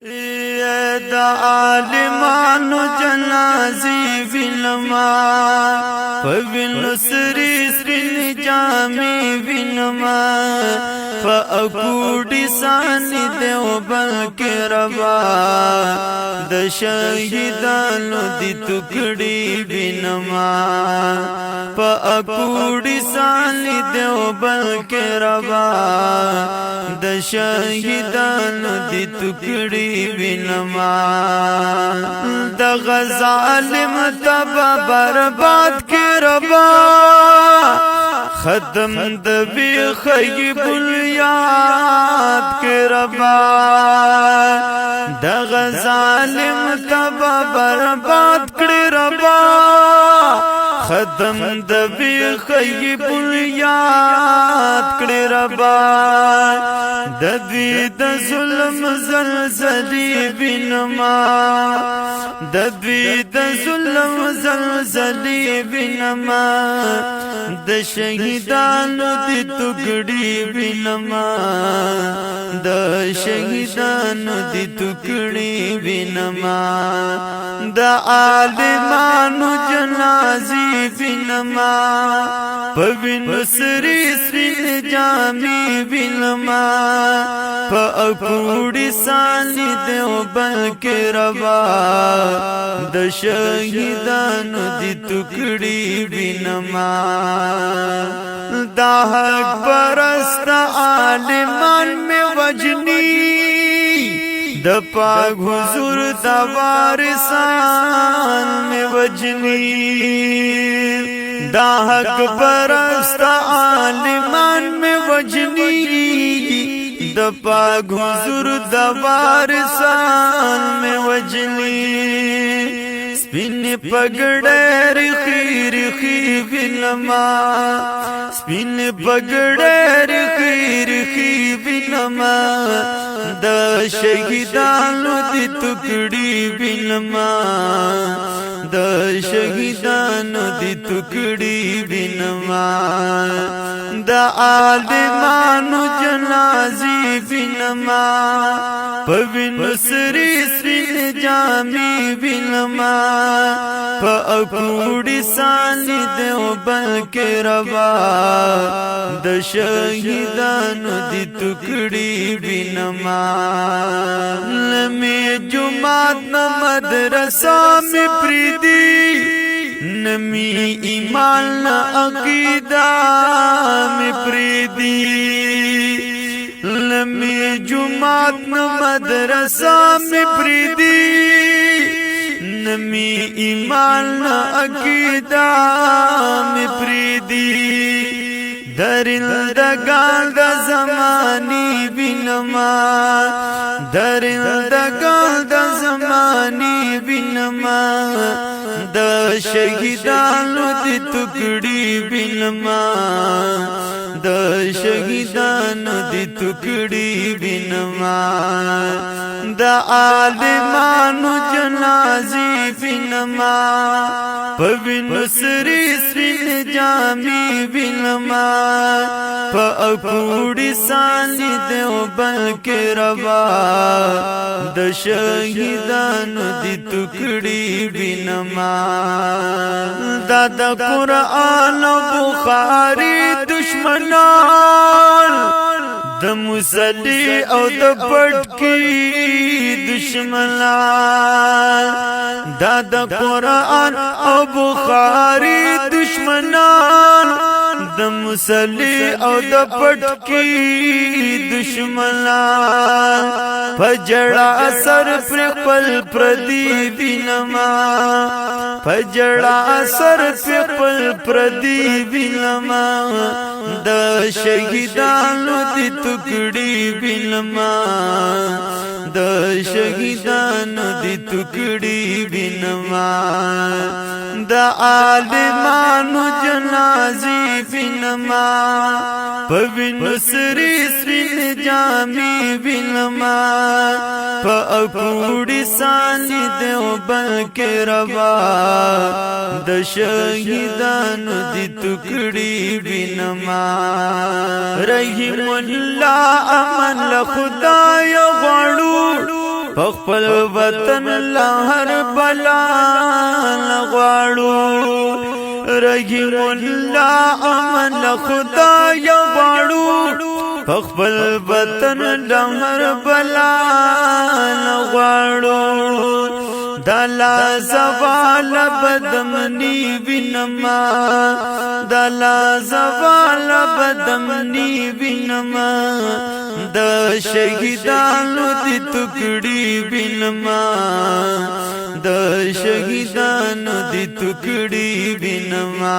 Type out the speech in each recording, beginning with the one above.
دا عالمانو جنازی وینما پوینو سری سری جامی وینما فاکوڑی سانی دیو بلکی ربا د شهیدانو دی ټوکړي وینما فاکوڑی سانی دیو بلکی ربا د شهیدانو دی ټوکړي وینما د غزالم تبا برباد کی ربا ختم د بی خیب الیاد کی ربا د غزالم تبا برباد کی ربا ختم د بی خیب الیاد کی ربا د دوی د ظلم زلزلی بینما د دوی د ظلم زلزلی بینما د شهیدانو دی ټوکړي بینما د شهیدانو دی ټوکړي بینما د عالمانو جنازي بینما پوینو سری سری جامی بینما فاکوڑی سانی دیو بلکی ربا د شهیدانو دی ټوکړي بینما دا حق پرست عالمان میں وجنی د پاک حضور دا وارثان میں وجنی دا حق پرست عالمان میں وجنی د پاک حضور دا وارثان میں وجنی سپین پگڑے رخی رخی بینما سپین پگڑے رخی رخی بینما د شهیدانو دی ټوکړي بینما د شهیدانو دی ټوکړي بینما د عالمانو جنازي بینما پوینو سری سری جامی بینما فاکوڑی سانی دیو بلکی ربا د شهیدانو دی ټوکړي بینما نمی جماعت نا مدرسہ میں پریدی نمی ایمان نا عقیدہ میں پریدی نمی جماعت نا مدرسہ میں پریدی نمی ایمان نا عقیدہ میں پریدی درندگان دا زمانی بینما درندگان دا زمانی بینما د شهیدانو دی ټوکړي بینما د شهیدانو دی ټوکړي بینما د عالمانو جنازي بینما پوینو سری سری جامی بینما فاکوڑی سانی دیو بلکی ربا د شهیدانو دی ټوکړي بینما دا د قرآن و بخاری دشمنان د مصلی او د پټکی دشمنان دا د قرآن او بخاری دشمنان د مصلی او د پټکی دشمنان فجڑا اثر پر خپل پردی بینما فجڑا اثر پر خپل پردی بینما د شهیدانو دی ټوکړي بینما د شهیدانو دی ټوکړي بینما د عالمانو جنازي بینما پوینو سری سری جامی بینما فاکوڑی سانی دیو بلکی ربا د شهیدانو دی ټوکړي بینما رحیم الله امن له خدای غواړو خپل وطن لهر بلا غواړو رحیم الله امن خدای غواړو خپل وطن لهر بلا غواړو دلا زوال بدمنی وینما دلا زوال بدمنی وینما د شهیدانو دی ټوکړي وینما د شهیدانو دی ټوکړي وینما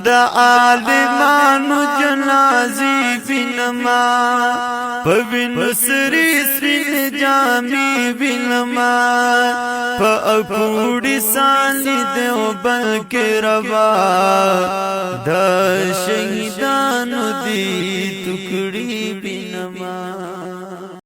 د عالمانو جنازي وینما پوینو سری سری جامي وینما پاکوڑی سالی دیو بلکی روا دا شہیدانو دی ٹکڑی